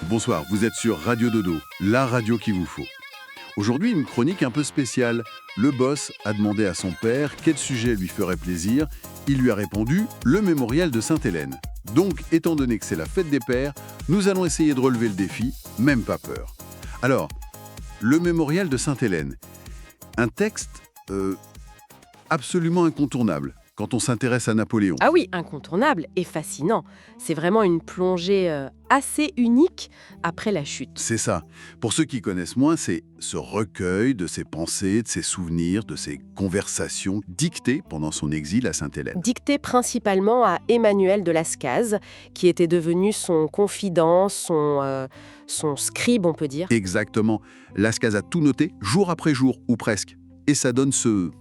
Bonsoir, vous êtes sur Radio Dodo, la radio qu'il vous faut. Aujourd'hui, une chronique un peu spéciale. Le boss a demandé à son père quel sujet lui ferait plaisir. Il lui a répondu « le mémorial de Sainte-Hélène ». Donc, étant donné que c'est la fête des pères, nous allons essayer de relever le défi, même pas peur. Alors, le mémorial de Sainte-Hélène, un texte absolument incontournable quand on s'intéresse à Napoléon. Ah oui, incontournable et fascinant. C'est vraiment une plongée assez unique après la chute. C'est ça. Pour ceux qui connaissent moins, c'est ce recueil de ses pensées, de ses souvenirs, de ses conversations dictées pendant son exil à Sainte-Hélène. Dicté principalement à Emmanuel de Lascaz, qui était devenu son confident, son scribe, on peut dire. Exactement. Lascaz a tout noté, jour après jour, ou presque. Et ça donne ce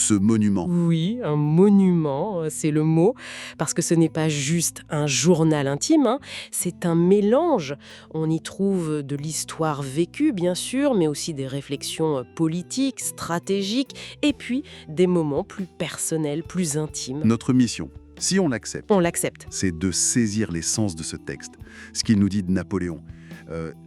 monument. Oui, un monument, c'est le mot, parce que ce n'est pas juste un journal intime, c'est un mélange. On y trouve de l'histoire vécue, bien sûr, mais aussi des réflexions politiques, stratégiques, et puis des moments plus personnels, plus intimes. Notre mission, si on l'accepte, c'est de saisir l'essence de ce texte, ce qu'il nous dit de Napoléon,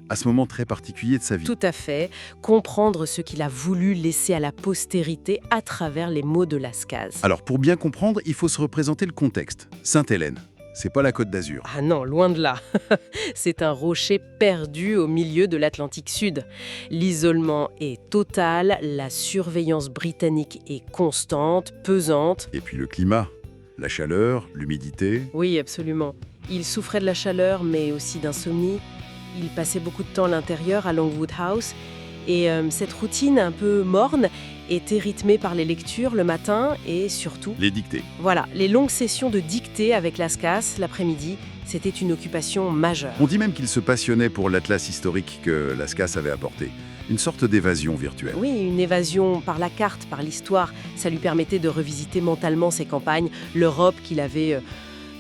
à ce moment très particulier de sa vie. Tout à fait. Comprendre ce qu'il a voulu laisser à la postérité à travers les mots de Lascaz. Alors, pour bien comprendre, il faut se représenter le contexte. Sainte-Hélène, c'est pas la Côte d'Azur. Ah non, loin de là. C'est un rocher perdu au milieu de l'Atlantique Sud. L'isolement est total, la surveillance britannique est constante, pesante. Et puis le climat, la chaleur, l'humidité. Oui, absolument. Il souffrait de la chaleur, mais aussi d'insomnie. Il passait beaucoup de temps à l'intérieur, à Longwood House. Et cette routine un peu morne était rythmée par les lectures le matin et surtout... les dictées. Voilà, les longues sessions de dictée avec Lascaz l'après-midi, c'était une occupation majeure. On dit même qu'il se passionnait pour l'atlas historique que Lascaz avait apporté. Une sorte d'évasion virtuelle. Oui, une évasion par la carte, par l'histoire. Ça lui permettait de revisiter mentalement ses campagnes, l'Europe qu'il avait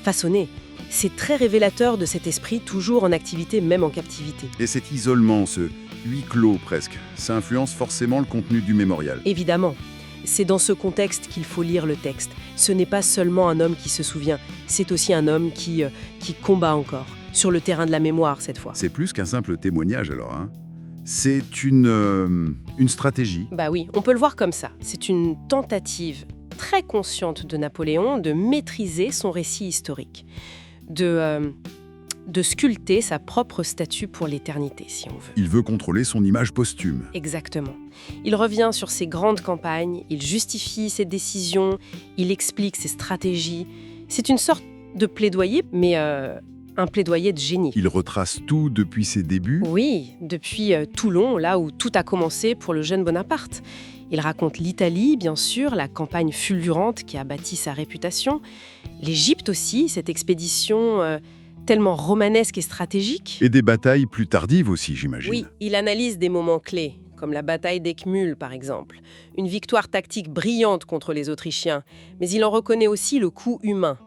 façonnée. C'est très révélateur de cet esprit toujours en activité, même en captivité. Et cet isolement, ce huis clos presque, ça influence forcément le contenu du mémorial. Évidemment. C'est dans ce contexte qu'il faut lire le texte. Ce n'est pas seulement un homme qui se souvient, c'est aussi un homme qui combat encore, sur le terrain de la mémoire cette fois. C'est plus qu'un simple témoignage alors, hein. C'est une stratégie. Bah oui, on peut le voir comme ça. C'est une tentative très consciente de Napoléon de maîtriser son récit historique. De sculpter sa propre statue pour l'éternité, si on veut. Il veut contrôler son image posthume. Exactement. Il revient sur ses grandes campagnes, il justifie ses décisions, il explique ses stratégies. C'est une sorte de plaidoyer, mais un plaidoyer de génie. Il retrace tout depuis ses débuts. Oui, depuis Toulon, là où tout a commencé pour le jeune Bonaparte. Il raconte l'Italie, bien sûr, la campagne fulgurante qui a bâti sa réputation. L'Égypte aussi, cette expédition tellement romanesque et stratégique. Et des batailles plus tardives aussi, j'imagine. Oui, il analyse des moments clés, comme la bataille d'Eckmühl, par exemple. Une victoire tactique brillante contre les Autrichiens, mais il en reconnaît aussi le coût humain.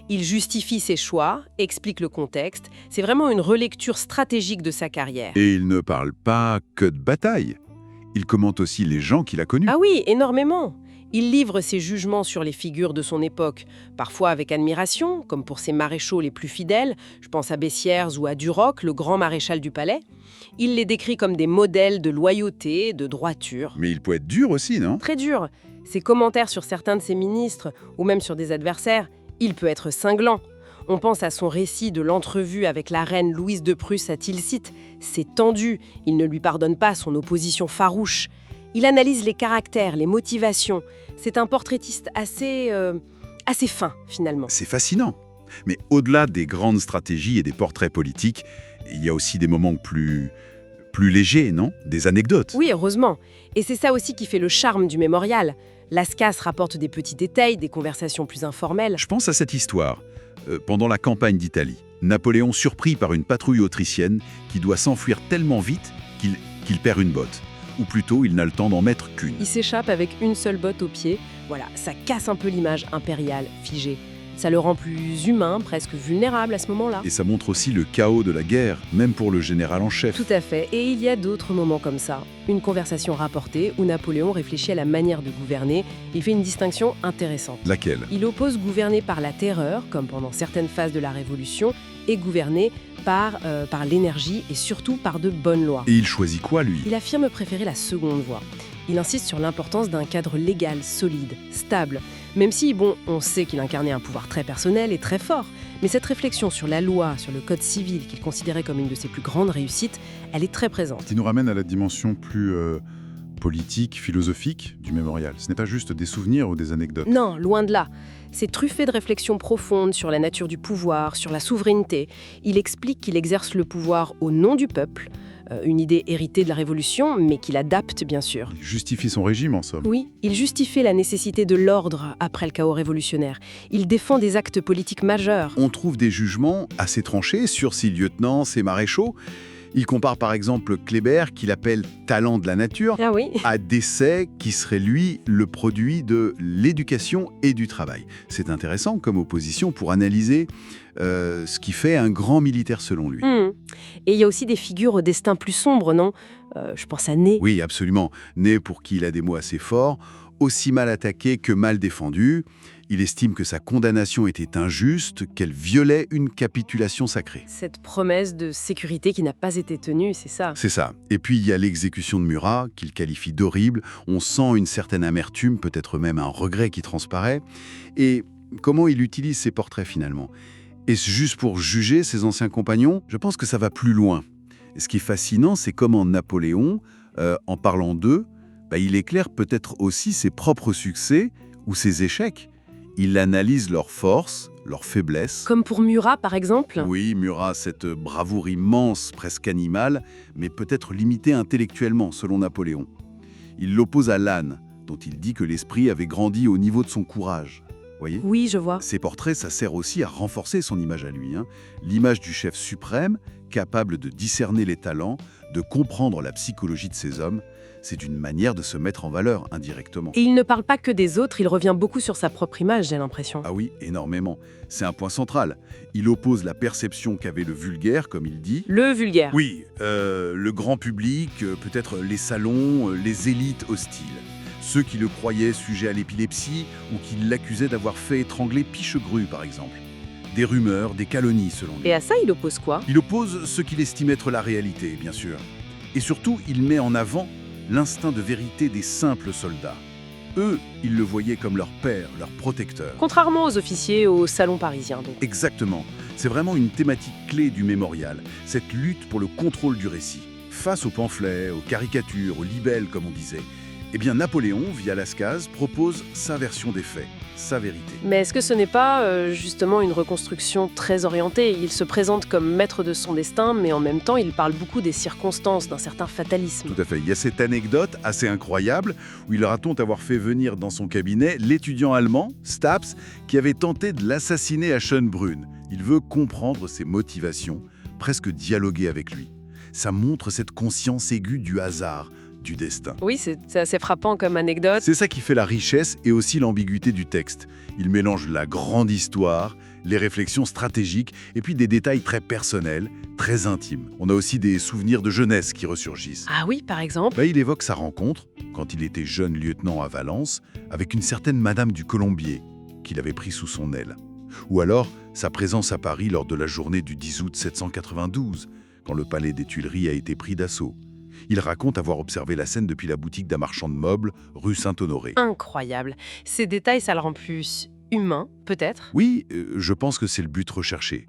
Il justifie ses choix, explique le contexte. C'est vraiment une relecture stratégique de sa carrière. Et il ne parle pas que de bataille. Il commente aussi les gens qu'il a connus. Ah oui, énormément. Il livre ses jugements sur les figures de son époque, parfois avec admiration, comme pour ses maréchaux les plus fidèles. Je pense à Bessières ou à Duroc, le grand maréchal du palais. Il les décrit comme des modèles de loyauté, de droiture. Mais il peut être dur aussi, non ? Très dur. Ses commentaires sur certains de ses ministres, ou même sur des adversaires, il peut être cinglant. On pense à son récit de l'entrevue avec la reine Louise de Prusse à Tilsit. C'est tendu, il ne lui pardonne pas son opposition farouche. Il analyse les caractères, les motivations. C'est un portraitiste assez fin, finalement. C'est fascinant. Mais au-delà des grandes stratégies et des portraits politiques, il y a aussi des moments plus légers, non ? Des anecdotes. Oui, heureusement. Et c'est ça aussi qui fait le charme du mémorial. Lascaz rapporte des petits détails, des conversations plus informelles. Je pense à cette histoire. Pendant la campagne d'Italie, Napoléon surpris par une patrouille autrichienne qui doit s'enfuir tellement vite qu'il perd une botte. Ou plutôt, il n'a le temps d'en mettre qu'une. Il s'échappe avec une seule botte au pied. Voilà, ça casse un peu l'image impériale, figée. Ça le rend plus humain, presque vulnérable à ce moment-là. Et ça montre aussi le chaos de la guerre, même pour le général en chef. Tout à fait. Et il y a d'autres moments comme ça. Une conversation rapportée où Napoléon réfléchit à la manière de gouverner. Il fait une distinction intéressante. Laquelle ? Il oppose gouverner par la terreur, comme pendant certaines phases de la Révolution, et gouverner par l'énergie et surtout par de bonnes lois. Et il choisit quoi, lui? Il affirme préférer la seconde voie. Il insiste sur l'importance d'un cadre légal, solide, stable. Même si, on sait qu'il incarnait un pouvoir très personnel et très fort. Mais cette réflexion sur la loi, sur le code civil, qu'il considérait comme une de ses plus grandes réussites, elle est très présente. Qui nous ramène à la dimension plus politique, philosophique du mémorial. Ce n'est pas juste des souvenirs ou des anecdotes. Non, loin de là. C'est truffé de réflexions profondes sur la nature du pouvoir, sur la souveraineté. Il explique qu'il exerce le pouvoir au nom du peuple, une idée héritée de la Révolution, mais qu'il adapte bien sûr. Il justifie son régime, en somme. Oui, il justifie la nécessité de l'ordre après le chaos révolutionnaire. Il défend des actes politiques majeurs. On trouve des jugements assez tranchés sur ces lieutenants, ces maréchaux. Il compare par exemple Kléber, qu'il appelle talent de la nature, Ah oui. à Desaix, qui serait lui le produit de l'éducation et du travail. C'est intéressant comme opposition pour analyser ce qui fait un grand militaire selon lui. Et il y a aussi des figures au destin plus sombre, non ? Je pense à Ney. Oui, absolument. Ney, pour qui il a des mots assez forts, aussi mal attaqué que mal défendu. Il estime que sa condamnation était injuste, qu'elle violait une capitulation sacrée. Cette promesse de sécurité qui n'a pas été tenue, c'est ça. C'est ça. Et puis il y a l'exécution de Murat, qu'il qualifie d'horrible. On sent une certaine amertume, peut-être même un regret qui transparaît. Et comment il utilise ses portraits finalement ? Est-ce juste pour juger ses anciens compagnons ? Je pense que ça va plus loin. Et ce qui est fascinant, c'est comment Napoléon, en parlant d'eux, il éclaire peut-être aussi ses propres succès ou ses échecs. Il analyse leurs forces, leurs faiblesses. Comme pour Murat, par exemple ? Oui, Murat, cette bravoure immense, presque animale, mais peut-être limitée intellectuellement, selon Napoléon. Il l'oppose à Lannes, dont il dit que l'esprit avait grandi au niveau de son courage. Voyez ? Oui, je vois. Ces portraits, ça sert aussi à renforcer son image à lui. L'image du chef suprême, capable de discerner les talents, de comprendre la psychologie de ses hommes. C'est une manière de se mettre en valeur indirectement. Et il ne parle pas que des autres, il revient beaucoup sur sa propre image, j'ai l'impression. Ah oui, énormément. C'est un point central. Il oppose la perception qu'avait le vulgaire, comme il dit. Le vulgaire. Oui, le grand public, peut-être les salons, les élites hostiles. Ceux qui le croyaient sujet à l'épilepsie ou qui l'accusaient d'avoir fait étrangler Pichegru, par exemple. Des rumeurs, des calomnies, selon lui. Et à ça, il oppose quoi ? Il oppose ce qu'il estime être la réalité, bien sûr. Et surtout, il met en avant l'instinct de vérité des simples soldats. Eux, ils le voyaient comme leur père, leur protecteur. Contrairement aux officiers au salon parisien, donc. Exactement. C'est vraiment une thématique clé du mémorial, cette lutte pour le contrôle du récit. Face aux pamphlets, aux caricatures, aux libelles, comme on disait, eh bien Napoléon, via Lascaz, propose sa version des faits, sa vérité. Mais est-ce que ce n'est pas justement une reconstruction très orientée ? Il se présente comme maître de son destin, mais en même temps, il parle beaucoup des circonstances, d'un certain fatalisme. Tout à fait. Il y a cette anecdote assez incroyable où il raconte avoir fait venir dans son cabinet l'étudiant allemand, Staps, qui avait tenté de l'assassiner à Schönbrunn. Il veut comprendre ses motivations, presque dialoguer avec lui. Ça montre cette conscience aiguë du hasard, du destin. Oui, c'est assez frappant comme anecdote. C'est ça qui fait la richesse et aussi l'ambiguïté du texte. Il mélange la grande histoire, les réflexions stratégiques et puis des détails très personnels, très intimes. On a aussi des souvenirs de jeunesse qui ressurgissent. Ah oui, par exemple ? Il évoque sa rencontre, quand il était jeune lieutenant à Valence, avec une certaine Madame du Colombier, qu'il avait pris sous son aile. Ou alors sa présence à Paris lors de la journée du 10 août 792, quand le palais des Tuileries a été pris d'assaut. Il raconte avoir observé la scène depuis la boutique d'un marchand de meubles, rue Saint-Honoré. Incroyable. Ces détails, ça le rend plus humain, peut-être ? Oui, je pense que c'est le but recherché.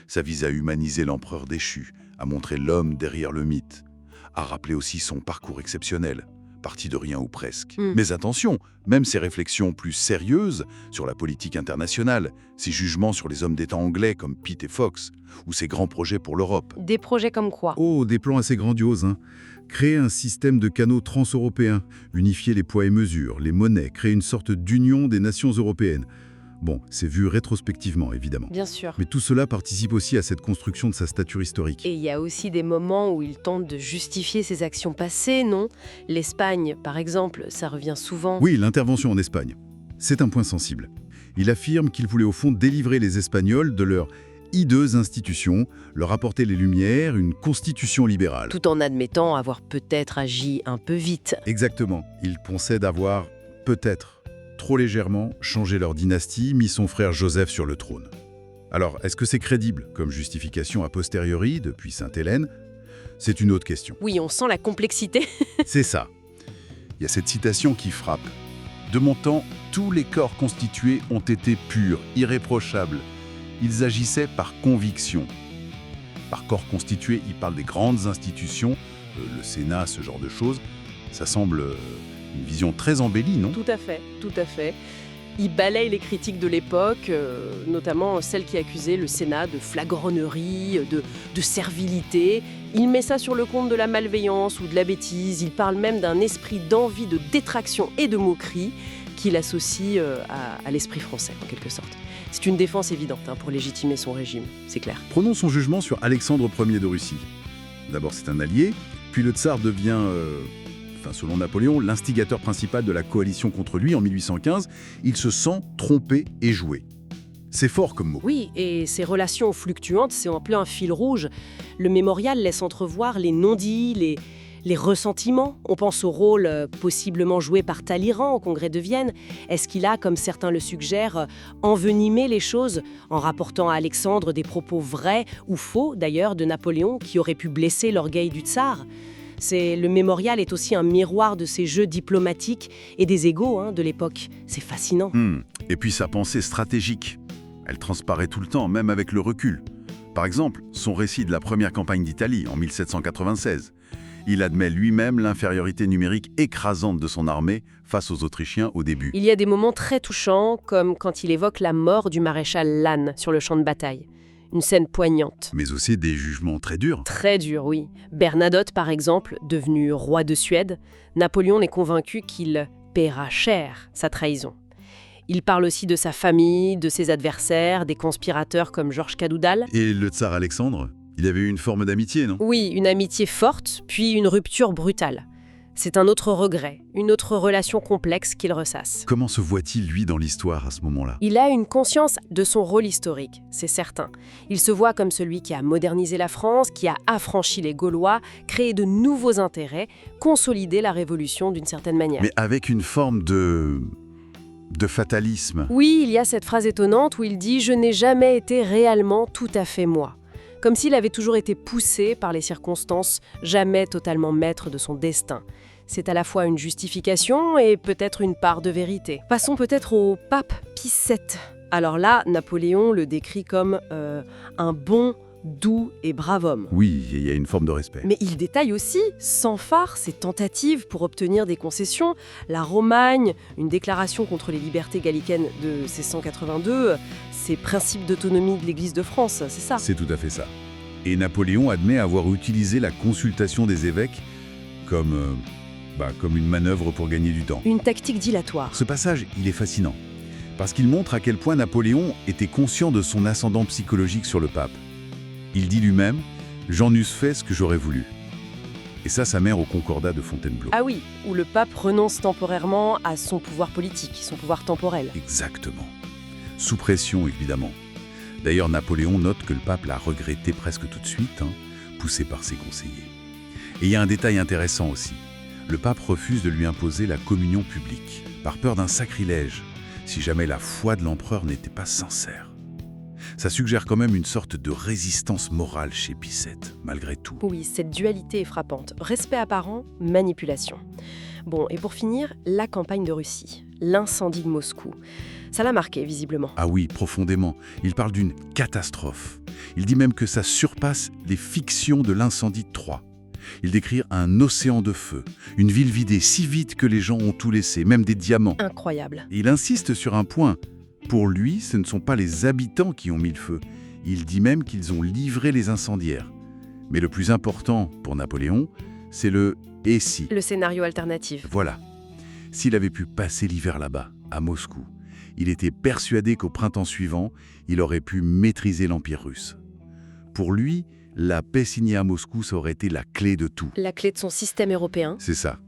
Ça vise à humaniser l'empereur déchu, à montrer l'homme derrière le mythe, à rappeler aussi son parcours exceptionnel, parti de rien ou presque. Mais attention, même ses réflexions plus sérieuses sur la politique internationale, ses jugements sur les hommes d'État anglais comme Pitt et Fox, ou ses grands projets pour l'Europe. Des projets comme quoi ? Oh, des plans assez grandioses, Créer un système de canaux transeuropéens, unifier les poids et mesures, les monnaies, créer une sorte d'union des nations européennes. Bon, c'est vu rétrospectivement, évidemment. Bien sûr. Mais tout cela participe aussi à cette construction de sa stature historique. Et il y a aussi des moments où il tente de justifier ses actions passées, non ? L'Espagne, par exemple, ça revient souvent. Oui, l'intervention en Espagne. C'est un point sensible. Il affirme qu'il voulait au fond délivrer les Espagnols de leur hideuse institution, leur apporter les Lumières, une constitution libérale. Tout en admettant avoir peut-être agi un peu vite. Exactement. Il pensait d'avoir, peut-être, trop légèrement changé leur dynastie, mis son frère Joseph sur le trône. Alors, est-ce que c'est crédible comme justification a posteriori depuis Sainte-Hélène? C'est une autre question. Oui, on sent la complexité. C'est ça. Il y a cette citation qui frappe. De mon temps, tous les corps constitués ont été purs, irréprochables. Ils agissaient par conviction. Par corps constitué, il parle des grandes institutions, le Sénat, ce genre de choses. Ça semble une vision très embellie, non? Tout à fait, tout à fait. Il balaye les critiques de l'époque, notamment celles qui accusaient le Sénat de flagornerie, de servilité. Il met ça sur le compte de la malveillance ou de la bêtise. Il parle même d'un esprit d'envie, de détraction et de moquerie qu'il associe à l'esprit français, en quelque sorte. C'est une défense évidente pour légitimer son régime, c'est clair. Prenons son jugement sur Alexandre Ier de Russie. D'abord, c'est un allié, puis le tsar devient, selon Napoléon, l'instigateur principal de la coalition contre lui en 1815. Il se sent trompé et joué. C'est fort comme mot. Oui, et ces relations fluctuantes, c'est en plein fil rouge. Le mémorial laisse entrevoir les non-dits, les ressentiments. On pense au rôle possiblement joué par Talleyrand au Congrès de Vienne. Est-ce qu'il a, comme certains le suggèrent, envenimé les choses en rapportant à Alexandre des propos vrais ou faux, d'ailleurs, de Napoléon, qui auraient pu blesser l'orgueil du tsar? Le mémorial est aussi un miroir de ces jeux diplomatiques et des égos de l'époque. C'est fascinant. Et puis sa pensée stratégique. Elle transparaît tout le temps, même avec le recul. Par exemple, son récit de la première campagne d'Italie en 1796. Il admet lui-même l'infériorité numérique écrasante de son armée face aux Autrichiens au début. Il y a des moments très touchants, comme quand il évoque la mort du maréchal Lannes sur le champ de bataille. Une scène poignante. Mais aussi des jugements très durs. Très dur, oui. Bernadotte, par exemple, devenu roi de Suède, Napoléon est convaincu qu'il paiera cher sa trahison. Il parle aussi de sa famille, de ses adversaires, des conspirateurs comme Georges Cadoudal. Et le tsar Alexandre, il avait eu une forme d'amitié, non? Oui, une amitié forte, puis une rupture brutale. C'est un autre regret, une autre relation complexe qu'il ressasse. Comment se voit-il, lui, dans l'histoire à ce moment-là? Il a une conscience de son rôle historique, c'est certain. Il se voit comme celui qui a modernisé la France, qui a affranchi les Gaulois, créé de nouveaux intérêts, consolidé la Révolution d'une certaine manière. Mais avec une forme de fatalisme. Oui, il y a cette phrase étonnante où il dit « Je n'ai jamais été réellement tout à fait moi ». Comme s'il avait toujours été poussé par les circonstances, jamais totalement maître de son destin. C'est à la fois une justification et peut-être une part de vérité. Passons peut-être au pape Pie VII. Alors là, Napoléon le décrit comme un bon, doux et brave homme. Oui, il y a une forme de respect. Mais il détaille aussi, sans phare, ses tentatives pour obtenir des concessions. La Romagne, une déclaration contre les libertés gallicaines de 1682, ses principes d'autonomie de l'Église de France, c'est ça. C'est tout à fait ça. Et Napoléon admet avoir utilisé la consultation des évêques comme une manœuvre pour gagner du temps. Une tactique dilatoire. Ce passage, il est fascinant, parce qu'il montre à quel point Napoléon était conscient de son ascendant psychologique sur le pape. Il dit lui-même « J'en eusse fait ce que j'aurais voulu ». Et ça mène au Concordat de Fontainebleau. Ah oui, où le pape renonce temporairement à son pouvoir politique, son pouvoir temporel. Exactement. Sous pression, évidemment. D'ailleurs, Napoléon note que le pape l'a regretté presque tout de suite, poussé par ses conseillers. Et il y a un détail intéressant aussi. Le pape refuse de lui imposer la communion publique, par peur d'un sacrilège, si jamais la foi de l'empereur n'était pas sincère. Ça suggère quand même une sorte de résistance morale chez Pie VII, malgré tout. Oui, cette dualité est frappante. Respect apparent, manipulation. Bon, et pour finir, la campagne de Russie, l'incendie de Moscou. Ça l'a marqué, visiblement. Ah oui, profondément. Il parle d'une catastrophe. Il dit même que ça surpasse les fictions de l'incendie de Troie. Il décrit un océan de feu, une ville vidée si vite que les gens ont tout laissé, même des diamants. Incroyable. Et il insiste sur un point. Pour lui, ce ne sont pas les habitants qui ont mis le feu. Il dit même qu'ils ont livré les incendiaires. Mais le plus important pour Napoléon, c'est le « et si ». Le scénario alternatif. Voilà. S'il avait pu passer l'hiver là-bas, à Moscou, il était persuadé qu'au printemps suivant, il aurait pu maîtriser l'Empire russe. Pour lui, la paix signée à Moscou, ça aurait été la clé de tout. La clé de son système européen. C'est ça.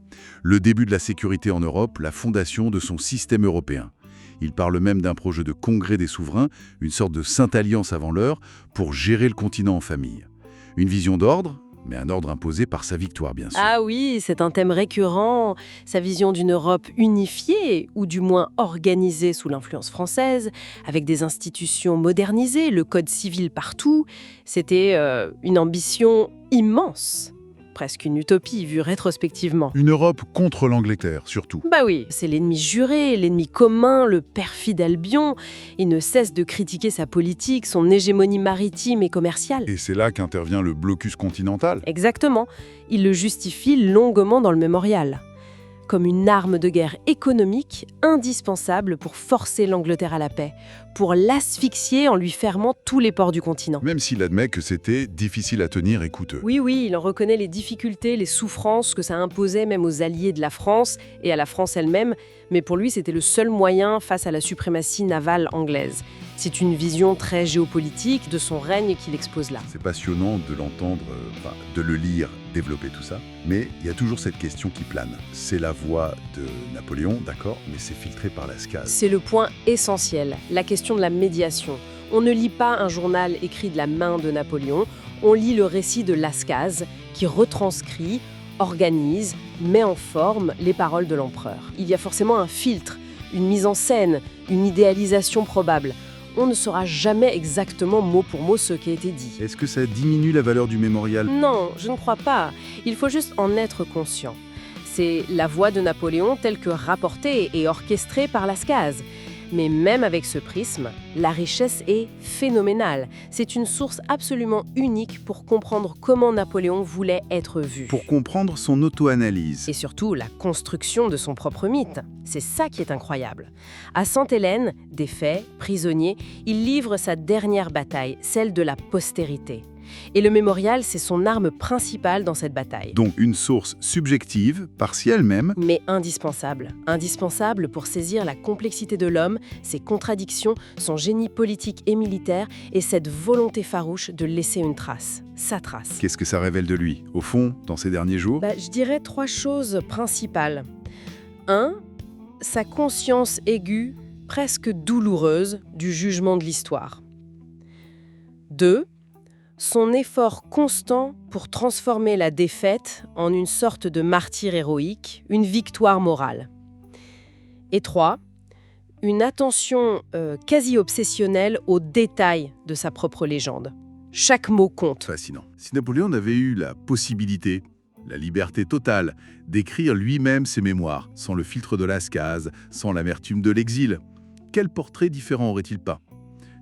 Le début de la sécurité en Europe, la fondation de son système européen. Il parle même d'un projet de congrès des souverains, une sorte de sainte alliance avant l'heure, pour gérer le continent en famille. Une vision d'ordre, mais un ordre imposé par sa victoire, bien sûr. Ah oui, c'est un thème récurrent. Sa vision d'une Europe unifiée, ou du moins organisée sous l'influence française, avec des institutions modernisées, le code civil partout, c'était une ambition immense. Presque une utopie vue rétrospectivement. Une Europe contre l'Angleterre, surtout. Bah oui, c'est l'ennemi juré, l'ennemi commun, le perfide Albion. Il ne cesse de critiquer sa politique, son hégémonie maritime et commerciale. Et c'est là qu'intervient le blocus continental. Exactement. Il le justifie longuement dans le mémorial. Comme une arme de guerre économique indispensable pour forcer l'Angleterre à la paix, pour l'asphyxier en lui fermant tous les ports du continent. Même s'il admet que c'était difficile à tenir et coûteux. Oui, il en reconnaît les difficultés, les souffrances que ça imposait même aux alliés de la France et à la France elle-même, mais pour lui c'était le seul moyen face à la suprématie navale anglaise. C'est une vision très géopolitique de son règne qu'il expose là. C'est passionnant de l'entendre, de le lire, développer tout ça. Mais il y a toujours cette question qui plane. C'est la voix de Napoléon, d'accord, mais c'est filtré par Lascaz. C'est le point essentiel, la question de la médiation. On ne lit pas un journal écrit de la main de Napoléon, on lit le récit de Lascaz qui retranscrit, organise, met en forme les paroles de l'empereur. Il y a forcément un filtre, une mise en scène, une idéalisation probable. On ne saura jamais exactement mot pour mot ce qui a été dit. Est-ce que ça diminue la valeur du mémorial ? Non, je ne crois pas. Il faut juste en être conscient. C'est la voix de Napoléon telle que rapportée et orchestrée par Lascaz. Mais même avec ce prisme, la richesse est phénoménale. C'est une source absolument unique pour comprendre comment Napoléon voulait être vu. Pour comprendre son auto-analyse. Et surtout, la construction de son propre mythe. C'est ça qui est incroyable. À Sainte-Hélène, défait, prisonnier, il livre sa dernière bataille, celle de la postérité. Et le mémorial, c'est son arme principale dans cette bataille. Donc une source subjective, partielle même. Mais indispensable. Indispensable pour saisir la complexité de l'homme, ses contradictions, son génie politique et militaire et cette volonté farouche de laisser une trace. Sa trace. Qu'est-ce que ça révèle de lui, au fond, dans ces derniers jours ? Je dirais 3 choses principales. 1. Sa conscience aiguë, presque douloureuse, du jugement de l'histoire. 2. Son effort constant pour transformer la défaite en une sorte de martyre héroïque, une victoire morale. Et 3, une attention quasi obsessionnelle aux détails de sa propre légende. Chaque mot compte. Fascinant. Si Napoléon avait eu la possibilité, la liberté totale, d'écrire lui-même ses mémoires, sans le filtre de Lascaz, sans l'amertume de l'exil, quel portrait différent aurait-il pas ?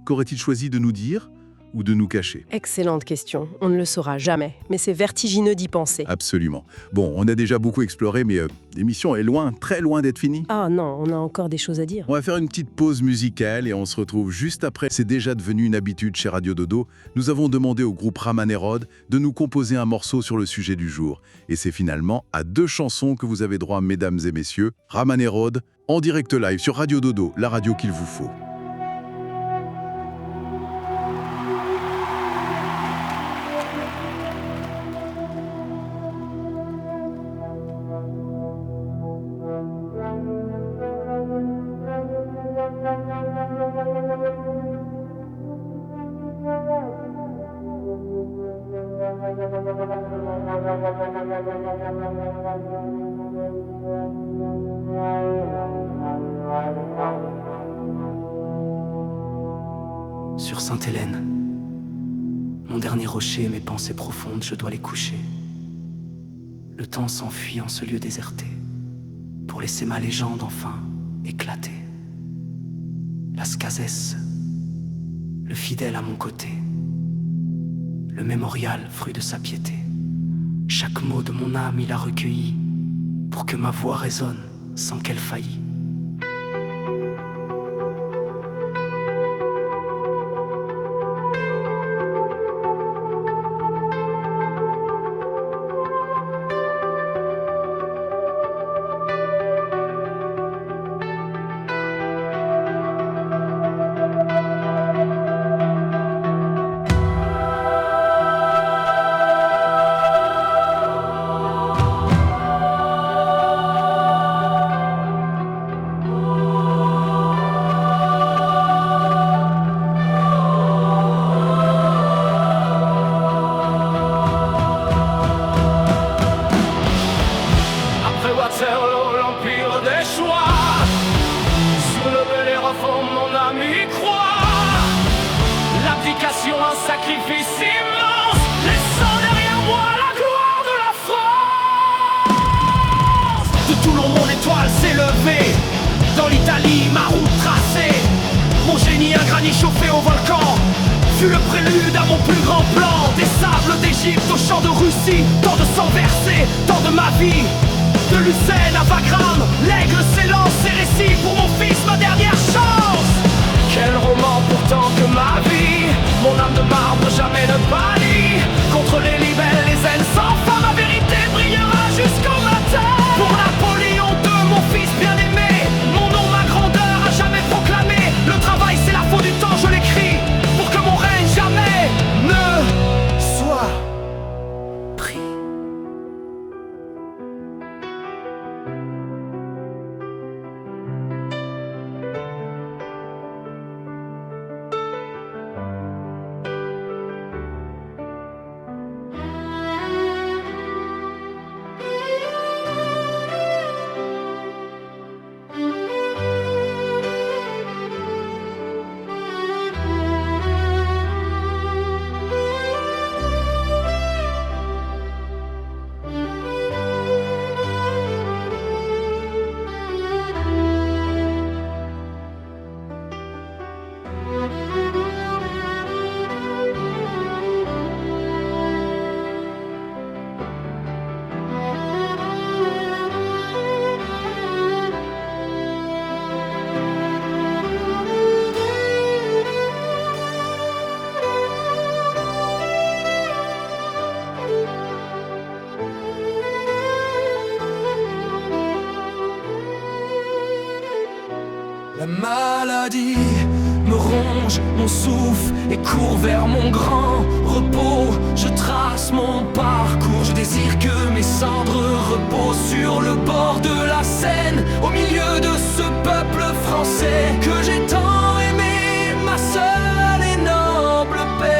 Qu'aurait-il choisi de nous dire ? Ou de nous cacher? Excellente question. On ne le saura jamais, mais c'est vertigineux d'y penser. Absolument. Bon, on a déjà beaucoup exploré, mais l'émission est loin, très loin d'être finie. Ah non, on a encore des choses à dire. On va faire une petite pause musicale et on se retrouve juste après. C'est déjà devenu une habitude chez Radio Dodo. Nous avons demandé au groupe Raman et Rod de nous composer un morceau sur le sujet du jour. Et c'est finalement à 2 chansons que vous avez droit, mesdames et messieurs. Raman et Rod, en direct live sur Radio Dodo, la radio qu'il vous faut. Sur Sainte-Hélène, mon dernier rocher, mes pensées profondes, je dois les coucher. Le temps s'enfuit en ce lieu déserté, pour laisser ma légende enfin éclater. Lascazès, le fidèle à mon côté, le mémorial, fruit de sa piété. Chaque mot de mon âme il a recueilli, pour que ma voix résonne sans qu'elle faillît. dans l'Italie, ma route tracée. Mon génie, un granit chauffé au volcan, fut le prélude à mon plus grand plan. Des sables d'Égypte aux champs de Russie, tant de sang versé, tant de ma vie. De Lucène à Wagram, l'aigle s'élance ses récits pour mon fils, ma dernière chance. Quel roman pourtant que ma vie, mon âme de marbre jamais ne pâlit. Contre les libelles, les ailes sans fin, ma vérité brillera jusqu'au matin. Pour Napoléon II, mon fils bien-aimé, mon nom, ma grandeur à jamais proclamé. Le travail c'est la faute du temps, je l'écris pour que mon règne jamais ne soit pris. La maladie me ronge, mon souffle et court vers mon grand repos. Je trace mon parcours, je désire que mes cendres reposent sur le bord de la Seine, au milieu de ce peuple français que j'ai tant aimé, ma seule et noble peine.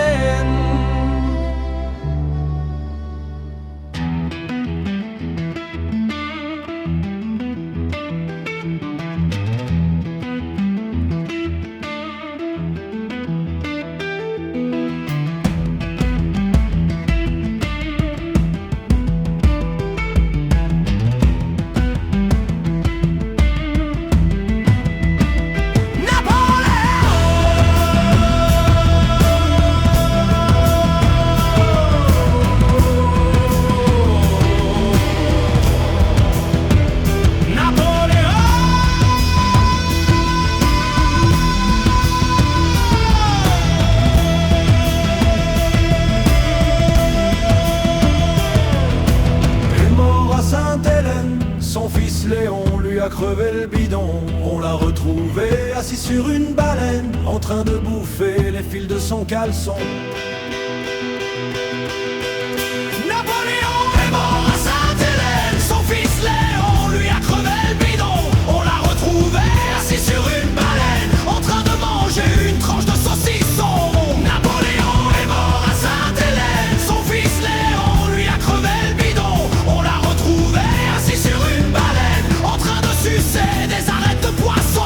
Crevé le bidon, on l'a retrouvé assis sur une baleine, en train de bouffer les fils de son caleçon. Napoléon est mort à Sainte-Hélène, son fils Léon lui a crevé le bidon. On l'a retrouvé assis sur une baleine, en train de manger une tranche de saucisson. Napoléon est mort à Sainte-Hélène, son fils Léon lui a crevé le bidon. On l'a retrouvé assis sur une baleine, en train de sucer des arêtes de poisson.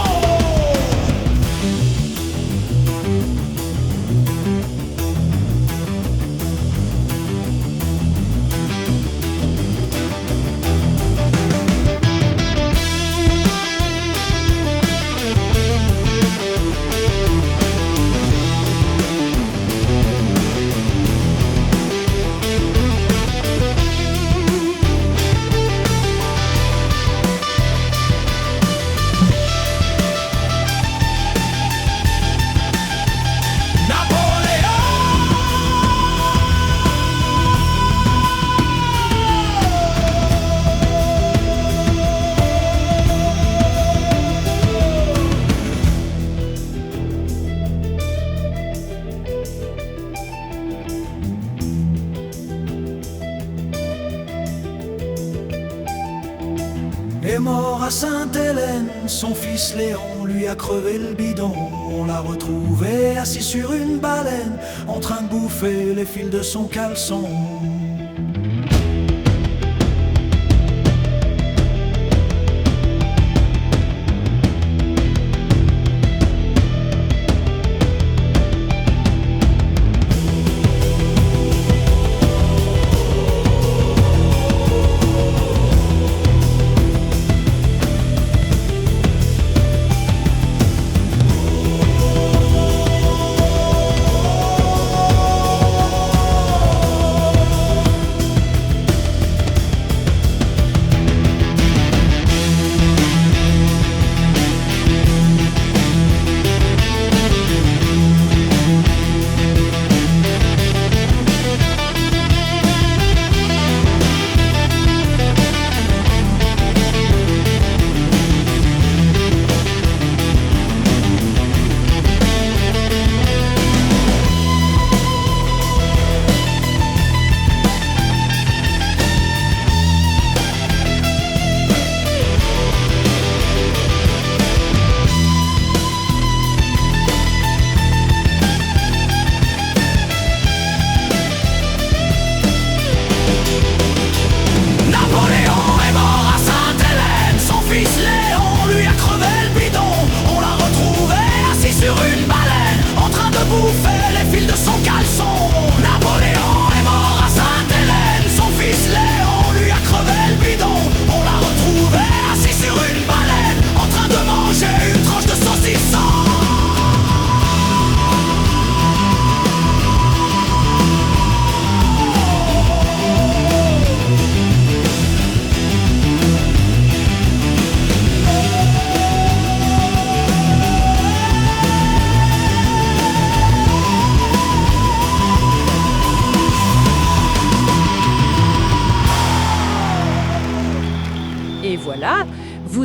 Est mort à Sainte-Hélène, son fils Léon lui a crevé le bidon. On l'a retrouvé assis sur une baleine, en train de bouffer les fils de son caleçon.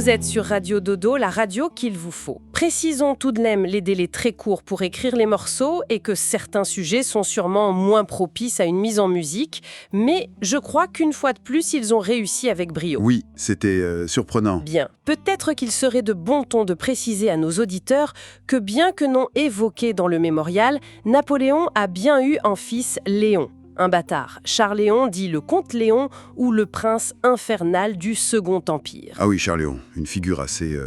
Vous êtes sur Radio Dodo, la radio qu'il vous faut. Précisons tout de même les délais très courts pour écrire les morceaux et que certains sujets sont sûrement moins propices à une mise en musique, mais je crois qu'une fois de plus, ils ont réussi avec brio. Oui, c'était surprenant. Bien. Peut-être qu'il serait de bon ton de préciser à nos auditeurs que bien que non évoqué dans le mémorial, Napoléon a bien eu un fils, Léon. Un bâtard. Charles Léon dit le comte Léon ou le prince infernal du Second Empire. Ah oui, Charles Léon, une figure assez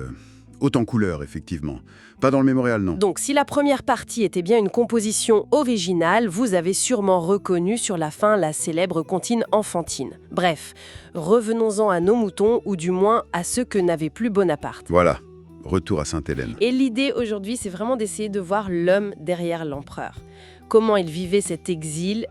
haute en couleur, effectivement. Pas dans le mémorial, non. Donc, si la première partie était bien une composition originale, vous avez sûrement reconnu sur la fin la célèbre comptine enfantine. Bref, revenons-en à nos moutons, ou du moins à ceux que n'avait plus Bonaparte. Voilà, retour à Sainte-Hélène. Et l'idée aujourd'hui, c'est vraiment d'essayer de voir l'homme derrière l'empereur. Comment il vivait cet exil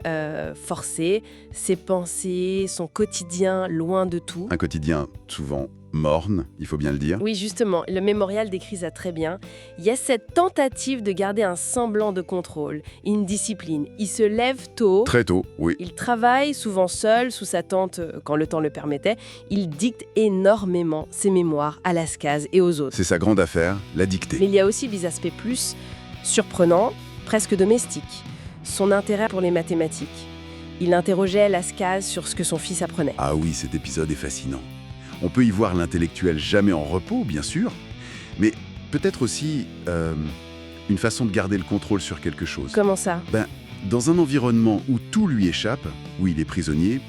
forcé, ses pensées, son quotidien loin de tout. Un quotidien souvent morne, il faut bien le dire. Oui, justement, le mémorial décrit ça très bien. Il y a cette tentative de garder un semblant de contrôle, une discipline. Il se lève tôt. Très tôt, oui. Il travaille, souvent seul, sous sa tente, quand le temps le permettait. Il dicte énormément ses mémoires à Lascaz et aux autres. C'est sa grande affaire, la dictée. Mais il y a aussi des aspects plus surprenants, presque domestiques. Son intérêt pour les mathématiques. Il interrogeait Lascaz sur ce que son fils apprenait. Ah oui, cet épisode est fascinant. On peut y voir l'intellectuel jamais en repos, bien sûr, mais peut-être aussi une façon de garder le contrôle sur quelque chose. Comment ça ? Dans un environnement où tout lui échappe, où il est prisonnier,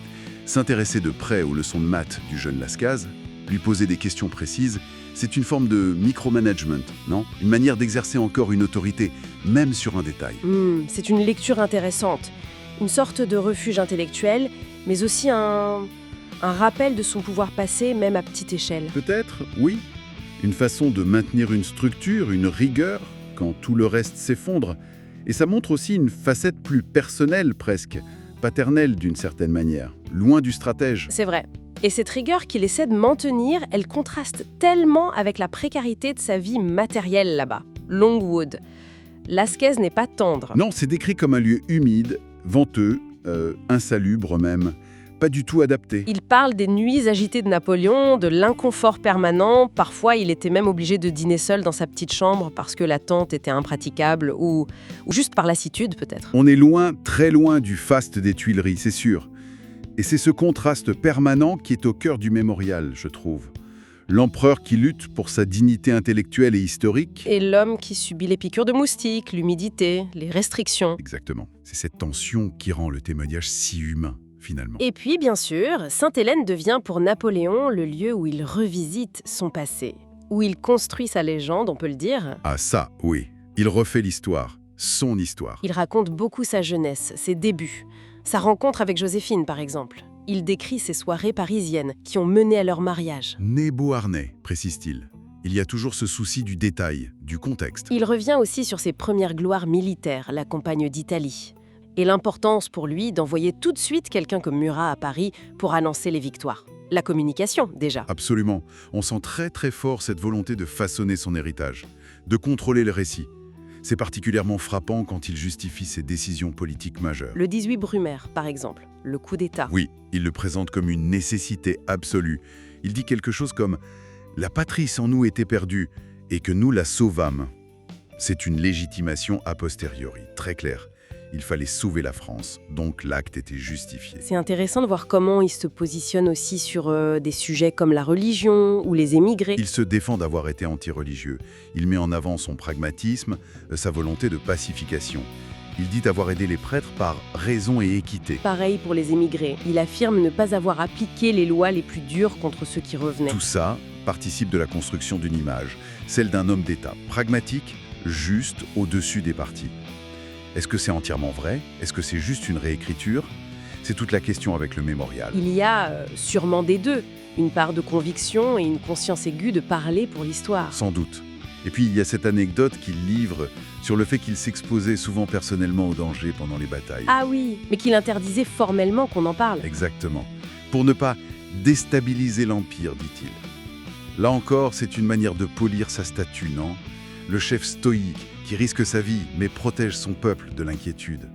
s'intéresser de près aux leçons de maths du jeune Lascaz, lui poser des questions précises, c'est une forme de micromanagement, non ? Une manière d'exercer encore une autorité, même sur un détail. C'est une lecture intéressante. Une sorte de refuge intellectuel, mais aussi un rappel de son pouvoir passé, même à petite échelle. Peut-être, oui. Une façon de maintenir une structure, une rigueur, quand tout le reste s'effondre. Et ça montre aussi une facette plus personnelle presque, paternelle d'une certaine manière, loin du stratège. C'est vrai. Et cette rigueur qu'il essaie de maintenir, elle contraste tellement avec la précarité de sa vie matérielle là-bas. Longwood. Lascaz n'est pas tendre. Non, c'est décrit comme un lieu humide, venteux, insalubre même, pas du tout adapté. Il parle des nuits agitées de Napoléon, de l'inconfort permanent. Parfois, il était même obligé de dîner seul dans sa petite chambre parce que la tente était impraticable ou juste par lassitude peut-être. On est loin, très loin du faste des Tuileries, c'est sûr. Et c'est ce contraste permanent qui est au cœur du mémorial, je trouve. L'empereur qui lutte pour sa dignité intellectuelle et historique. Et l'homme qui subit les piqûres de moustiques, l'humidité, les restrictions. Exactement. C'est cette tension qui rend le témoignage si humain, finalement. Et puis, bien sûr, Sainte-Hélène devient pour Napoléon le lieu où il revisite son passé, où il construit sa légende, on peut le dire. Ah ça, oui. Il refait l'histoire, son histoire. Il raconte beaucoup sa jeunesse, ses débuts. Sa rencontre avec Joséphine, par exemple. Il décrit ses soirées parisiennes qui ont mené à leur mariage. Né Beauharnais, précise-t-il. Il y a toujours ce souci du détail, du contexte. Il revient aussi sur ses premières gloires militaires, la campagne d'Italie. Et l'importance pour lui d'envoyer tout de suite quelqu'un comme Murat à Paris pour annoncer les victoires. La communication, déjà. Absolument. On sent très très fort cette volonté de façonner son héritage, de contrôler le récit. C'est particulièrement frappant quand il justifie ses décisions politiques majeures. Le 18 Brumaire, par exemple, le coup d'État. Oui, il le présente comme une nécessité absolue. Il dit quelque chose comme « La patrie sans nous était perdue et que nous la sauvâmes ». C'est une légitimation a posteriori, très claire. Il fallait sauver la France, donc l'acte était justifié. C'est intéressant de voir comment il se positionne aussi sur des sujets comme la religion ou les émigrés. Il se défend d'avoir été anti-religieux. Il met en avant son pragmatisme, sa volonté de pacification. Il dit avoir aidé les prêtres par raison et équité. Pareil pour les émigrés. Il affirme ne pas avoir appliqué les lois les plus dures contre ceux qui revenaient. Tout ça participe de la construction d'une image, celle d'un homme d'État pragmatique, juste, au-dessus des partis. Est-ce que c'est entièrement vrai? Est-ce que c'est juste une réécriture? C'est toute la question avec le mémorial. Il y a sûrement des deux, une part de conviction et une conscience aiguë de parler pour l'histoire. Sans doute. Et puis il y a cette anecdote qu'il livre sur le fait qu'il s'exposait souvent personnellement au danger pendant les batailles. Ah oui, mais qu'il interdisait formellement qu'on en parle. Exactement. Pour ne pas déstabiliser l'Empire, dit-il. Là encore, c'est une manière de polir sa statue, non? Le chef stoïque qui risque sa vie mais protège son peuple de l'inquiétude.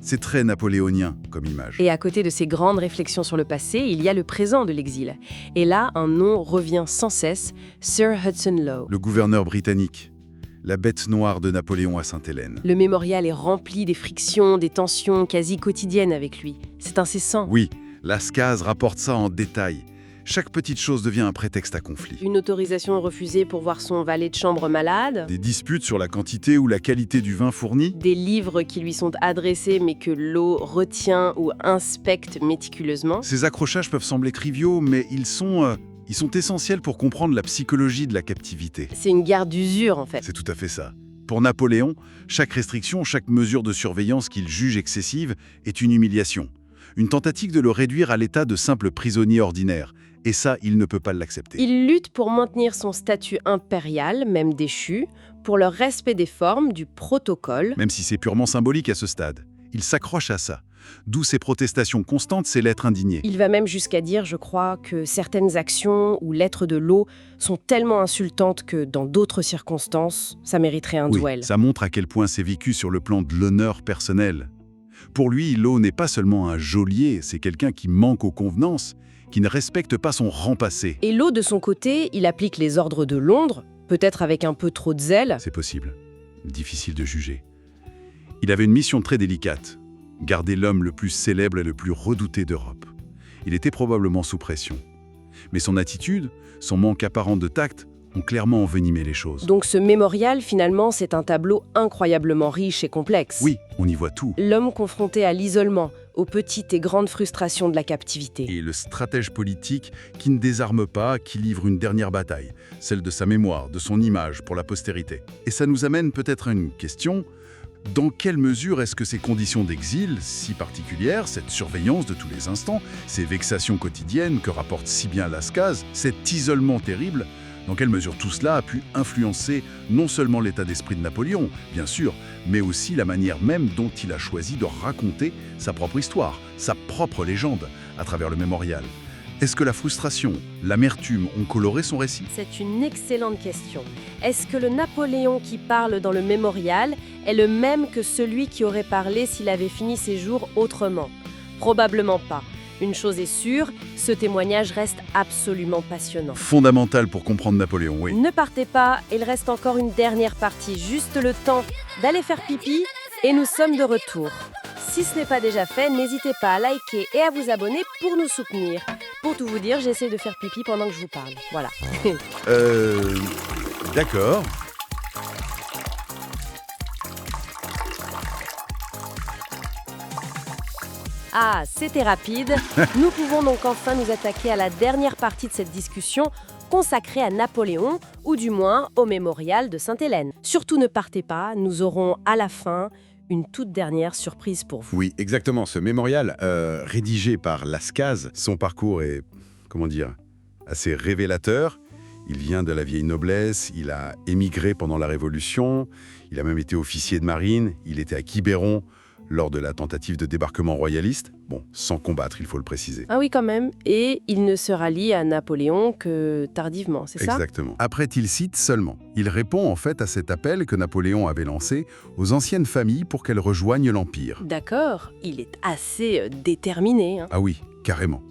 C'est très napoléonien comme image. Et à côté de ces grandes réflexions sur le passé, il y a le présent de l'exil. Et là, un nom revient sans cesse, Sir Hudson Lowe. Le gouverneur britannique, la bête noire de Napoléon à Sainte-Hélène. Le mémorial est rempli des frictions, des tensions quasi quotidiennes avec lui. C'est incessant. Oui, Lascaz rapporte ça en détail. Chaque petite chose devient un prétexte à conflit. Une autorisation refusée pour voir son valet de chambre malade. Des disputes sur la quantité ou la qualité du vin fourni. Des livres qui lui sont adressés mais que Lowe retient ou inspecte méticuleusement. Ces accrochages peuvent sembler triviaux, mais ils sont essentiels pour comprendre la psychologie de la captivité. C'est une guerre d'usure en fait. C'est tout à fait ça. Pour Napoléon, chaque restriction, chaque mesure de surveillance qu'il juge excessive est une humiliation. Une tentative de le réduire à l'état de simple prisonnier ordinaire. Et ça, il ne peut pas l'accepter. Il lutte pour maintenir son statut impérial, même déchu, pour le respect des formes, du protocole. Même si c'est purement symbolique à ce stade. Il s'accroche à ça. D'où ses protestations constantes, ses lettres indignées. Il va même jusqu'à dire, je crois, que certaines actions ou lettres de Lowe sont tellement insultantes que, dans d'autres circonstances, ça mériterait un duel. Ça montre à quel point c'est vécu sur le plan de l'honneur personnel. Pour lui, Lowe n'est pas seulement un geôlier, c'est quelqu'un qui manque aux convenances, qui ne respecte pas son rang passé. Et Lowe, de son côté, il applique les ordres de Londres, peut-être avec un peu trop de zèle. C'est possible. Difficile de juger. Il avait une mission très délicate. Garder l'homme le plus célèbre et le plus redouté d'Europe. Il était probablement sous pression. Mais son attitude, son manque apparent de tact, ont clairement envenimé les choses. Donc ce mémorial, finalement, c'est un tableau incroyablement riche et complexe. Oui, on y voit tout. L'homme confronté à l'isolement, aux petites et grandes frustrations de la captivité. Et le stratège politique qui ne désarme pas, qui livre une dernière bataille, celle de sa mémoire, de son image pour la postérité. Et ça nous amène peut-être à une question. Dans quelle mesure est-ce que ces conditions d'exil si particulières, cette surveillance de tous les instants, ces vexations quotidiennes que rapporte si bien Lascaz, cet isolement terrible, dans quelle mesure tout cela a pu influencer non seulement l'état d'esprit de Napoléon, bien sûr, mais aussi la manière même dont il a choisi de raconter sa propre histoire, sa propre légende, à travers le mémorial. Est-ce que la frustration, l'amertume ont coloré son récit? C'est une excellente question. Est-ce que le Napoléon qui parle dans le mémorial est le même que celui qui aurait parlé s'il avait fini ses jours autrement? Probablement pas. Une chose est sûre, ce témoignage reste absolument passionnant. Fondamental pour comprendre Napoléon, oui. Ne partez pas, il reste encore une dernière partie, juste le temps d'aller faire pipi, et nous sommes de retour. Si ce n'est pas déjà fait, n'hésitez pas à liker et à vous abonner pour nous soutenir. Pour tout vous dire, j'essaie de faire pipi pendant que je vous parle. Voilà. D'accord. Ah, c'était rapide. Nous pouvons donc enfin nous attaquer à la dernière partie de cette discussion consacrée à Napoléon, ou du moins au mémorial de Sainte-Hélène. Surtout ne partez pas, nous aurons à la fin une toute dernière surprise pour vous. Oui, exactement. Ce mémorial, rédigé par Lascaz, son parcours est, assez révélateur. Il vient de la vieille noblesse, il a émigré pendant la Révolution, il a même été officier de marine, il était à Quiberon lors de la tentative de débarquement royaliste. Bon, sans combattre, il faut le préciser. Ah oui, quand même. Et il ne se rallie à Napoléon que tardivement, c'est ça? Exactement. Après Tilsit seulement. Il répond en fait à cet appel que Napoléon avait lancé aux anciennes familles pour qu'elles rejoignent l'Empire. D'accord, il est assez déterminé. Ah oui, carrément.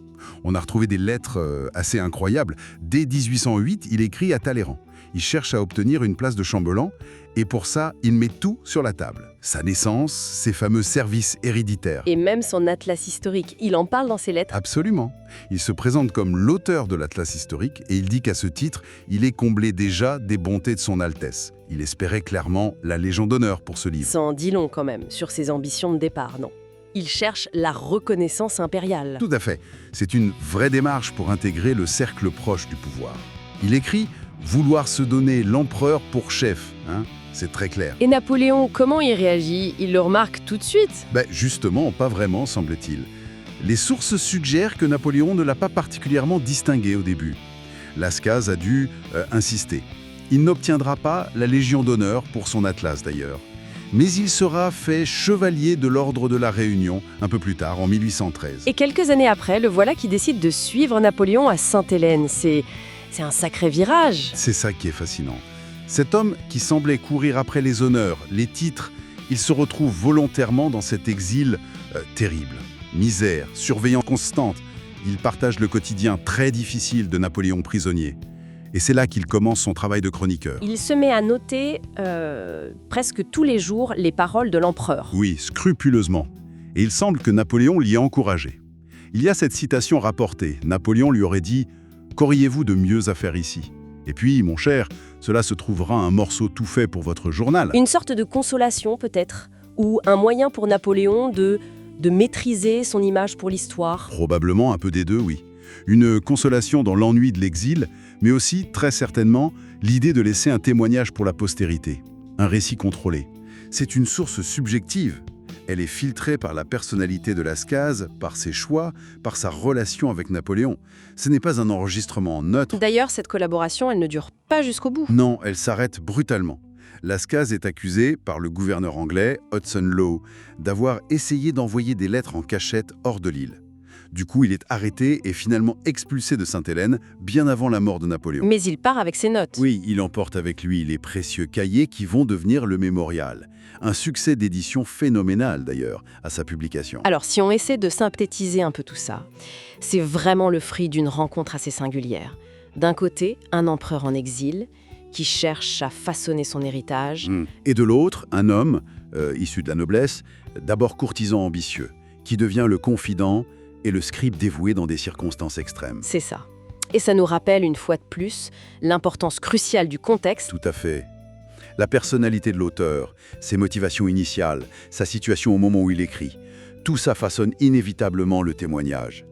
On a retrouvé des lettres assez incroyables. Dès 1808, il écrit à Talleyrand. Il cherche à obtenir une place de chambellan et pour ça, il met tout sur la table. Sa naissance, ses fameux services héréditaires. Et même son atlas historique, il en parle dans ses lettres. Absolument. Il se présente comme l'auteur de l'atlas historique et il dit qu'à ce titre, il est comblé déjà des bontés de son Altesse. Il espérait clairement la Légion d'honneur pour ce livre. Ça en dit long quand même, sur ses ambitions de départ, non? Il cherche la reconnaissance impériale. Tout à fait. C'est une vraie démarche pour intégrer le cercle proche du pouvoir. Il écrit « vouloir se donner l'empereur pour chef ». C'est très clair. Et Napoléon, comment il réagit? Il le remarque tout de suite? Justement, pas vraiment, semble-t-il. Les sources suggèrent que Napoléon ne l'a pas particulièrement distingué au début. Lascaz a dû insister. Il n'obtiendra pas la Légion d'honneur pour son atlas d'ailleurs. Mais il sera fait chevalier de l'Ordre de la Réunion un peu plus tard, en 1813. Et quelques années après, le voilà qui décide de suivre Napoléon à Sainte-Hélène. C'est un sacré virage. C'est ça qui est fascinant. Cet homme qui semblait courir après les honneurs, les titres, Il se retrouve volontairement dans cet exil terrible. Misère, surveillance constante. Il partage le quotidien très difficile de Napoléon prisonnier. Et c'est là qu'il commence son travail de chroniqueur. Il se met à noter presque tous les jours les paroles de l'empereur. Oui, scrupuleusement. Et il semble que Napoléon l'y a encouragé. Il y a cette citation rapportée. Napoléon lui aurait dit « Qu'auriez-vous de mieux à faire ici ?» Et puis, mon cher, cela se trouvera un morceau tout fait pour votre journal. Une sorte de consolation peut-être, ou un moyen pour Napoléon de maîtriser son image pour l'histoire. Probablement un peu des deux, oui. Une consolation dans l'ennui de l'exil, mais aussi, très certainement, l'idée de laisser un témoignage pour la postérité. Un récit contrôlé. C'est une source subjective. Elle est filtrée par la personnalité de Lascaz, par ses choix, par sa relation avec Napoléon. Ce n'est pas un enregistrement neutre. D'ailleurs, cette collaboration, elle ne dure pas jusqu'au bout. Non, elle s'arrête brutalement. Lascaz est accusé par le gouverneur anglais, Hudson Lowe, d'avoir essayé d'envoyer des lettres en cachette hors de l'île. Du coup, il est arrêté et finalement expulsé de Sainte-Hélène, bien avant la mort de Napoléon. Mais il part avec ses notes. Oui, il emporte avec lui les précieux cahiers qui vont devenir le mémorial. Un succès d'édition phénoménal, d'ailleurs, à sa publication. Alors, si on essaie de synthétiser un peu tout ça, c'est vraiment le fruit d'une rencontre assez singulière. D'un côté, un empereur en exil qui cherche à façonner son héritage. Et de l'autre, un homme, issu de la noblesse, d'abord courtisan ambitieux, qui devient le confident et le scribe dévoué dans des circonstances extrêmes. C'est ça. Et ça nous rappelle une fois de plus l'importance cruciale du contexte. Tout à fait. La personnalité de l'auteur, ses motivations initiales, sa situation au moment où il écrit, tout ça façonne inévitablement le témoignage.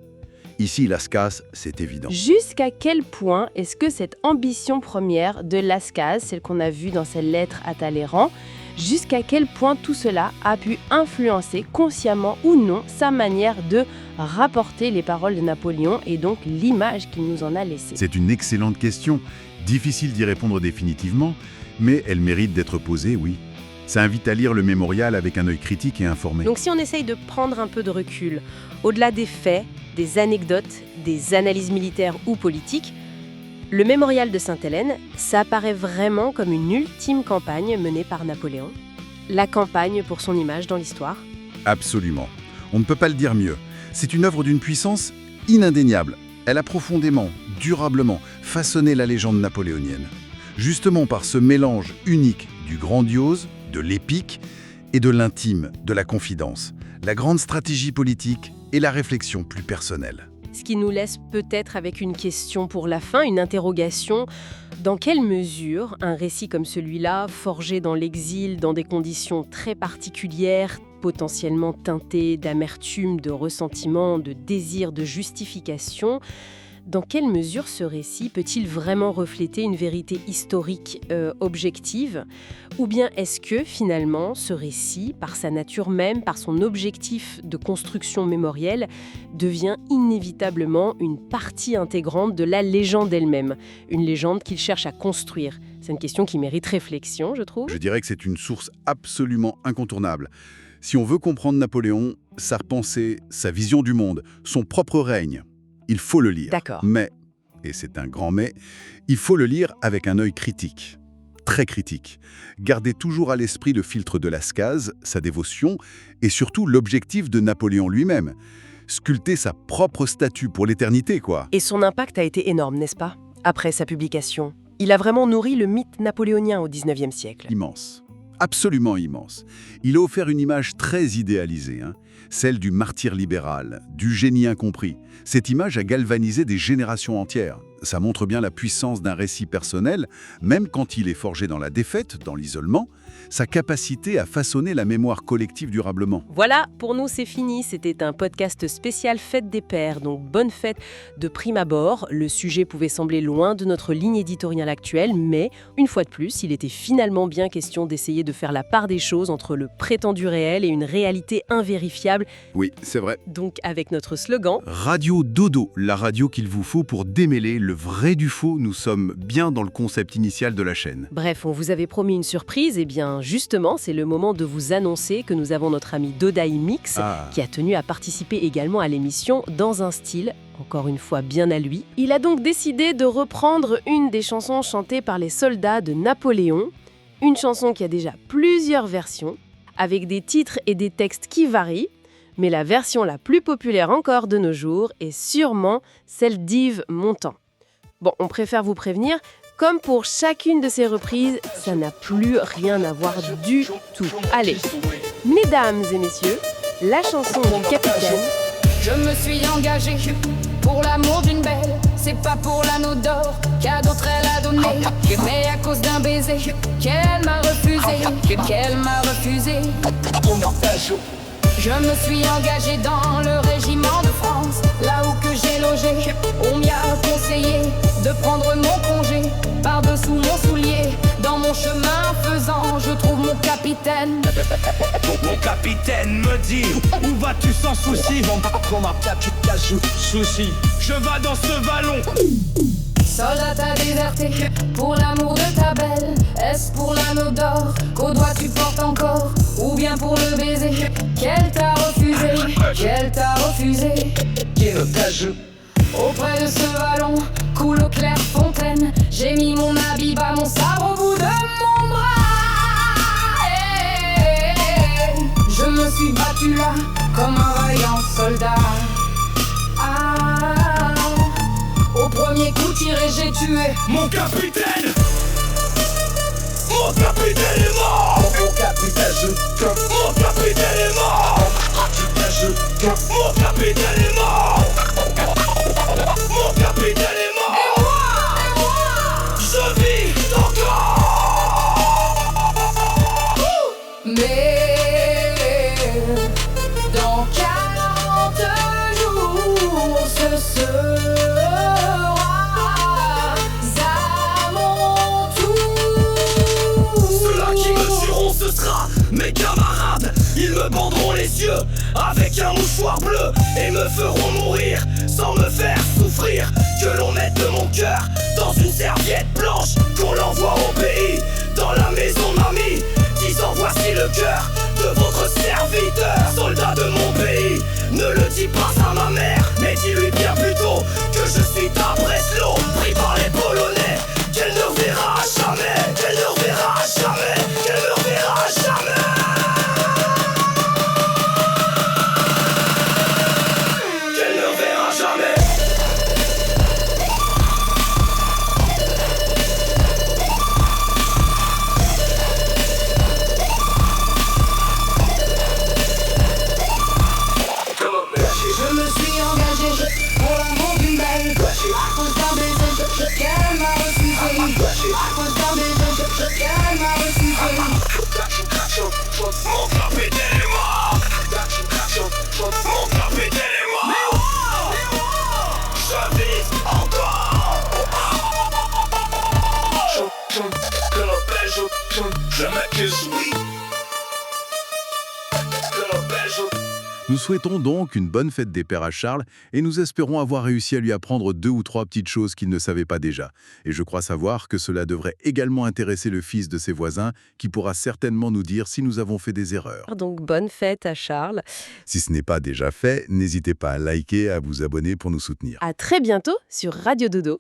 Ici, Lascaz, c'est évident. Jusqu'à quel point est-ce que cette ambition première de Lascaz, celle qu'on a vue dans ses lettres à Talleyrand, jusqu'à quel point tout cela a pu influencer consciemment ou non sa manière de rapporter les paroles de Napoléon et donc l'image qu'il nous en a laissée? C'est une excellente question, difficile d'y répondre définitivement, mais elle mérite d'être posée, oui. Ça invite à lire le mémorial avec un œil critique et informé. Donc si on essaye de prendre un peu de recul, au-delà des faits, des anecdotes, des analyses militaires ou politiques, le mémorial de Sainte-Hélène, ça apparaît vraiment comme une ultime campagne menée par Napoléon. La campagne pour son image dans l'histoire. Absolument. On ne peut pas le dire mieux. C'est une œuvre d'une puissance inindéniable. Elle a profondément, durablement façonné la légende napoléonienne. Justement par ce mélange unique du grandiose, de l'épique et de l'intime, de la confidence, la grande stratégie politique et la réflexion plus personnelle. Ce qui nous laisse peut-être avec une question pour la fin, une interrogation. Dans quelle mesure un récit comme celui-là, forgé dans l'exil, dans des conditions très particulières, potentiellement teinté d'amertume, de ressentiment, de désir de justification, dans quelle mesure ce récit peut-il vraiment refléter une vérité historique objective? Ou bien est-ce que finalement ce récit, par sa nature même, par son objectif de construction mémorielle, devient inévitablement une partie intégrante de la légende elle-même, une légende qu'il cherche à construire? C'est une question qui mérite réflexion, je trouve. Je dirais que c'est une source absolument incontournable. Si on veut comprendre Napoléon, sa pensée, sa vision du monde, son propre règne, il faut le lire. D'accord. Mais, et c'est un grand mais, il faut le lire avec un œil critique, très critique. Gardez toujours à l'esprit le filtre de Lascaz, sa dévotion, et surtout l'objectif de Napoléon lui-même. Sculpter sa propre statue pour l'éternité, quoi. Et son impact a été énorme, n'est-ce pas? Après sa publication, il a vraiment nourri le mythe napoléonien au XIXe siècle. Immense. Absolument immense. Il a offert une image très idéalisée, celle du martyr libéral, du génie incompris. Cette image a galvanisé des générations entières. Ça montre bien la puissance d'un récit personnel, même quand il est forgé dans la défaite, dans l'isolement, sa capacité à façonner la mémoire collective durablement. Voilà, pour nous c'est fini. C'était un podcast spécial Fête des Pères, donc bonne fête de prime abord. Le sujet pouvait sembler loin de notre ligne éditoriale actuelle, mais une fois de plus, il était finalement bien question d'essayer de faire la part des choses entre le prétendu réel et une réalité invérifiable. Oui, c'est vrai. Donc avec notre slogan Radio Dodo, la radio qu'il vous faut pour démêler le vrai du faux. Nous sommes bien dans le concept initial de la chaîne. Bref, on vous avait promis une surprise, et bien justement, c'est le moment de vous annoncer que nous avons notre ami Dodaï Mix qui a tenu à participer également à l'émission dans un style, encore une fois bien à lui. Il a donc décidé de reprendre une des chansons chantées par les soldats de Napoléon, une chanson qui a déjà plusieurs versions. avec des titres et des textes qui varient. Mais la version la plus populaire encore de nos jours est sûrement celle d'Yves Montand. Bon, on préfère vous prévenir, comme pour chacune de ces reprises, ça n'a plus rien à voir du tout. Allez, mesdames et messieurs, la chanson du capitaine. Je me suis engagée pour l'amour d'une belle. C'est pas pour l'anneau d'or qu'à d'autres elle a donné, mais à cause d'un baiser qu'elle m'a refusé, Je me suis engagée dans le régiment de France, là où que j'ai logé. On m'y a conseillé de prendre mon congé par-dessous mon soulier. Dans mon chemin faisant, je trouve mon capitaine. Mon capitaine me dit, où vas-tu sans souci? Pour ma petite souci, je vais dans ce vallon. Soldat, t'as déserté pour l'amour de ta belle. Est-ce pour l'anneau d'or qu'au doigt tu portes encore, ou bien pour le baiser qu'elle t'a refusé, Auprès de ce vallon coule au clair fontaine. J'ai mis mon habit bas, mon sabre au bout de mon bras. Je me suis battu là comme un vaillant soldat. Au premier coup tiré, j'ai tué mon capitaine. Mon capitaine est mort. Mon capitaine, mon capitaine est mort. Mon capitaine est mort. Mon capitaine est mort. Et moi, je vis encore. Mais dans 40 jours, ce sera à mon tour. Ceux-là qui me tueront, ce sera mes camarades. Ils me bandront les yeux avec un mouchoir bleu et me feront mourir sans me faire souffrir. Que l'on mette de mon cœur dans une serviette blanche, qu'on l'envoie au pays, dans la maison mamie, disant voici le cœur de votre serviteur. Soldat de mon pays, ne le dis pas à ma mère, mais dis-lui bien plutôt que je suis à Breslau, pris par les Polonais, qu'elle ne reverra jamais, qu'elle ne reverra jamais, qu'elle ne reverra jamais. Je me suis engagé pour l'amour d'une belle. À cause d'un baiser qu'elle m'a refusé. À cause d'un baiser qu'elle m'a refusé. Mon capitaine est mort. Mon capitaine est mort. Je vis encore. Le mec est sweet. Nous souhaitons donc une bonne fête des pères à Charles et nous espérons avoir réussi à lui apprendre 2 ou 3 petites choses qu'il ne savait pas déjà. Et je crois savoir que cela devrait également intéresser le fils de ses voisins qui pourra certainement nous dire si nous avons fait des erreurs. Donc bonne fête à Charles. Si ce n'est pas déjà fait, n'hésitez pas à liker et à vous abonner pour nous soutenir. À très bientôt sur Radio Dodo.